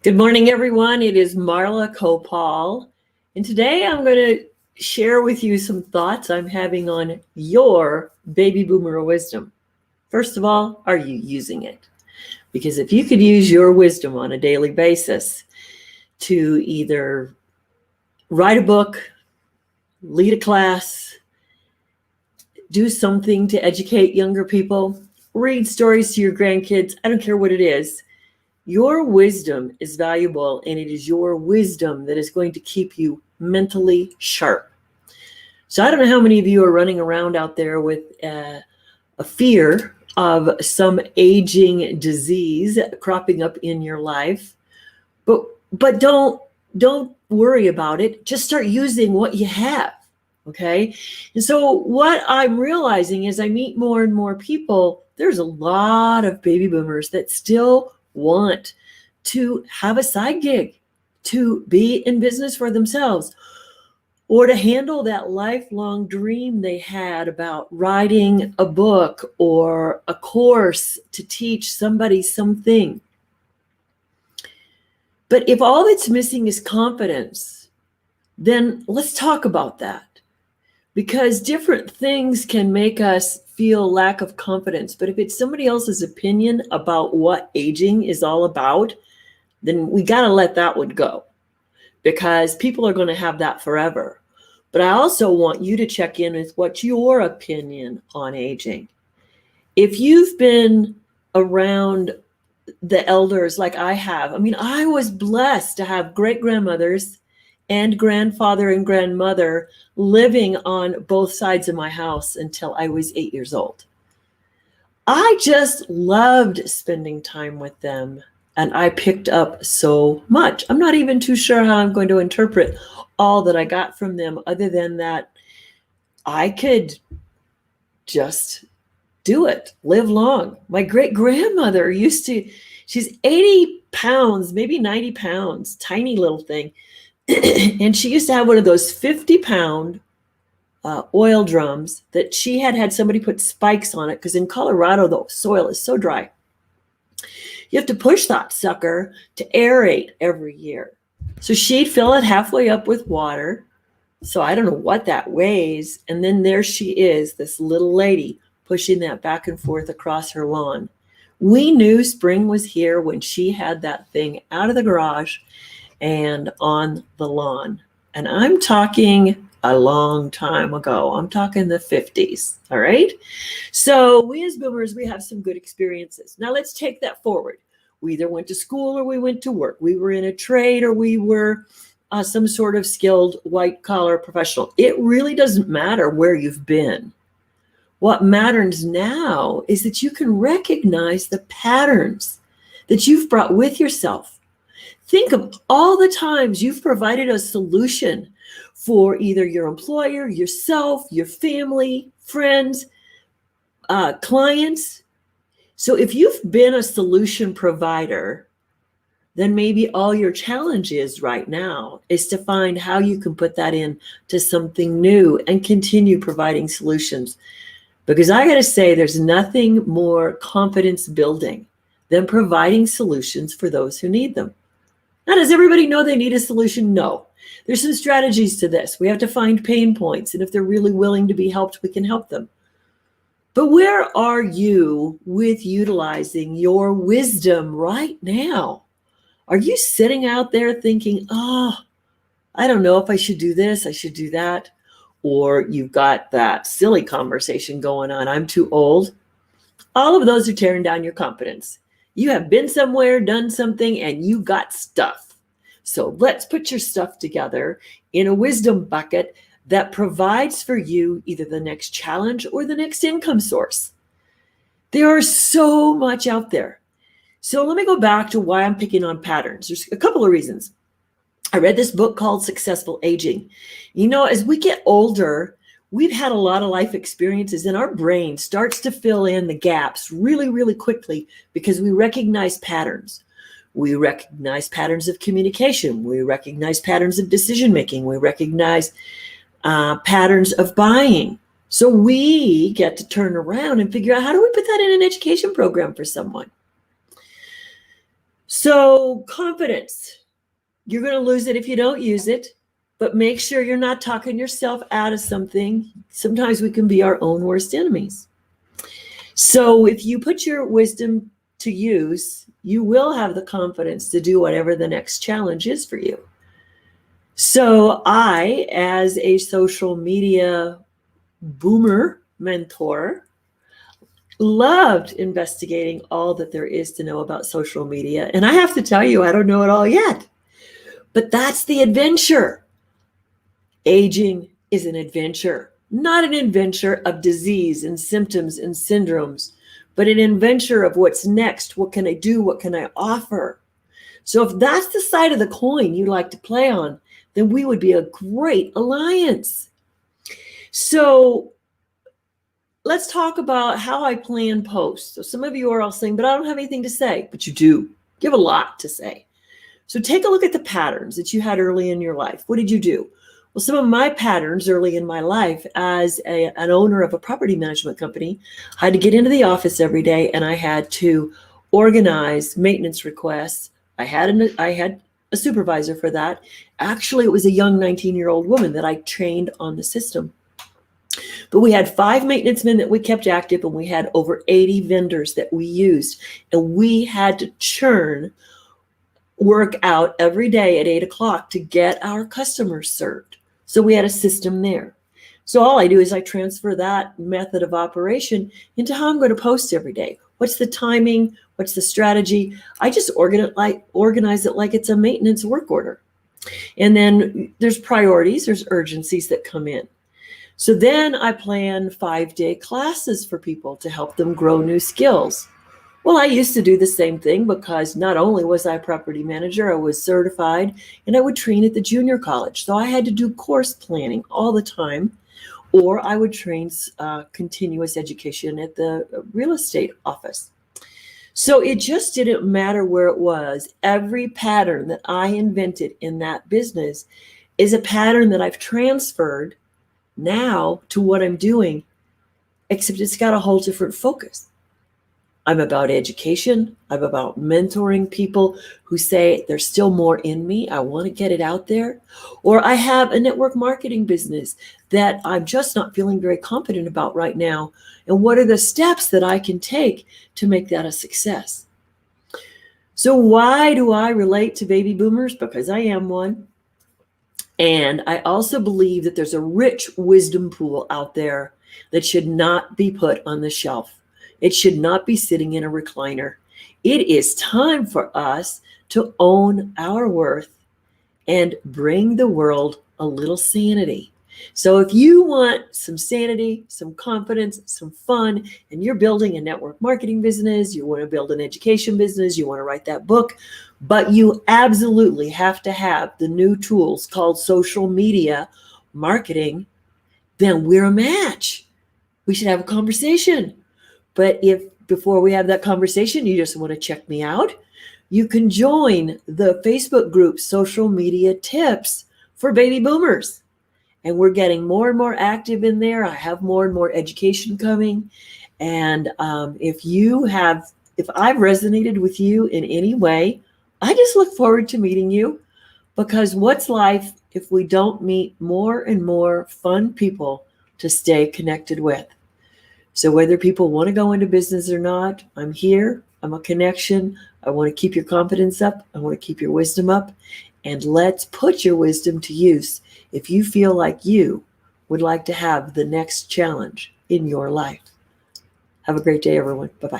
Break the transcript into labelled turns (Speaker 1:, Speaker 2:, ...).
Speaker 1: Good morning, everyone. It is Marla Copal, and today I'm going to share with you some thoughts I'm having on your baby boomer wisdom. First of all, are you using it? Because if you could use your wisdom on a daily basis to either write a book, lead a class, do something to educate younger people, read stories to your grandkids, I don't care what it is, your wisdom is valuable, and it is your wisdom that is going to keep you mentally sharp. So I don't know how many of you are running around out there with a fear of some aging disease cropping up in your life, but don't worry about it. Just start using what you have, okay? And so what I'm realizing is I meet more and more people. There's a lot of baby boomers that still want to have a side gig, to be in business for themselves, or to handle that lifelong dream they had about writing a book or a course to teach somebody something. But if all that's missing is confidence, then let's talk about that. Because different things can make us feel lack of confidence. But if it's somebody else's opinion about what aging is all about, then we got to let that one go, because people are going to have that forever. But I also want you to check in with what's your opinion on aging. If you've been around the elders like I have, I was blessed to have great grandmothers and grandfather and grandmother living on both sides of my house until I was 8 years old. I just loved spending time with them, and I picked up so much. I'm not even too sure how I'm going to interpret all that I got from them, other than that I could just do it, live long. My great grandmother she's 80 pounds, maybe 90 pounds, tiny little thing. And she used to have one of those 50-pound oil drums that she had somebody put spikes on it, because in Colorado, the soil is so dry. You have to push that sucker to aerate every year. So she'd fill it halfway up with water. So I don't know what that weighs. And then there she is, this little lady, pushing that back and forth across her lawn. We knew spring was here when she had that thing out of the garage and on the lawn. And I'm talking a long time ago. I'm talking the 50s, all right? So we as boomers, we have some good experiences. Now let's take that forward. We either went to school or we went to work. We were in a trade or we were some sort of skilled white-collar professional. It really doesn't matter where you've been. What matters now is that you can recognize the patterns that you've brought with yourself. Think of all the times you've provided a solution for either your employer, yourself, your family, friends, clients. So if you've been a solution provider, then maybe all your challenge is right now is to find how you can put that into something new and continue providing solutions. Because I got to say, there's nothing more confidence building than providing solutions for those who need them. Now, does everybody know they need a solution? No. There's some strategies to this. We have to find pain points, and if they're really willing to be helped, we can help them. But where are you with utilizing your wisdom right now? Are you sitting out there thinking, I don't know if I should do this, I should do that? Or you've got that silly conversation going on, I'm too old. All of those are tearing down your confidence. You have been somewhere, done something, and you got stuff. So let's put your stuff together in a wisdom bucket that provides for you either the next challenge or the next income source. There are so much out there. So let me go back to why I'm picking on patterns. There's a couple of reasons. I read this book called Successful Aging. As we get older, we've had a lot of life experiences, and our brain starts to fill in the gaps really, really quickly because we recognize patterns. We recognize patterns of communication. We recognize patterns of decision-making. We recognize patterns of buying. So we get to turn around and figure out, how do we put that in an education program for someone? So confidence, you're going to lose it if you don't use it, but make sure you're not talking yourself out of something. Sometimes we can be our own worst enemies. So if you put your wisdom to use, you will have the confidence to do whatever the next challenge is for you. So I, as a social media boomer mentor, loved investigating all that there is to know about social media. And I have to tell you, I don't know it all yet. But that's the adventure. Aging is an adventure, not an adventure of disease and symptoms and syndromes, but an adventure of what's next. What can I do? What can I offer? So if that's the side of the coin you like to play on, then we would be a great alliance. So let's talk about how I plan posts. So some of you are all saying, but I don't have anything to say. But you do. You have a lot to say. So take a look at the patterns that you had early in your life. What did you do? Well, some of my patterns early in my life as an owner of a property management company, I had to get into the office every day and I had to organize maintenance requests. I had a supervisor for that. Actually, it was a young 19-year-old woman that I trained on the system. But we had 5 maintenance men that we kept active, and we had over 80 vendors that we used. And we had to churn work out every day at 8 o'clock to get our customers served. So we had a system there. So all I do is I transfer that method of operation into how I'm going to post every day. What's the timing? What's the strategy? I just organize it like it's a maintenance work order. And then there's priorities, there's urgencies that come in. So then I plan 5-day classes for people to help them grow new skills. Well, I used to do the same thing because not only was I a property manager, I was certified and I would train at the junior college. So I had to do course planning all the time, or I would train continuous education at the real estate office. So it just didn't matter where it was. Every pattern that I invented in that business is a pattern that I've transferred now to what I'm doing, except it's got a whole different focus. I'm about education. I'm about mentoring people who say there's still more in me. I want to get it out there. Or I have a network marketing business that I'm just not feeling very confident about right now. And what are the steps that I can take to make that a success? So why do I relate to baby boomers? Because I am one. And I also believe that there's a rich wisdom pool out there that should not be put on the shelf. It should not be sitting in a recliner. It is time for us to own our worth and bring the world a little sanity. So if you want some sanity, some confidence, some fun, and you're building a network marketing business, you want to build an education business, you want to write that book, but you absolutely have to have the new tools called social media marketing, then we're a match. We should have a conversation. But if before we have that conversation, you just want to check me out, you can join the Facebook group Social Media Tips for Baby Boomers. And we're getting more and more active in there. I have more and more education coming. And if I've resonated with you in any way, I just look forward to meeting you, because what's life if we don't meet more and more fun people to stay connected with? So whether people want to go into business or not, I'm here. I'm a connection. I want to keep your confidence up. I want to keep your wisdom up. And let's put your wisdom to use if you feel like you would like to have the next challenge in your life. Have a great day, everyone. Bye-bye.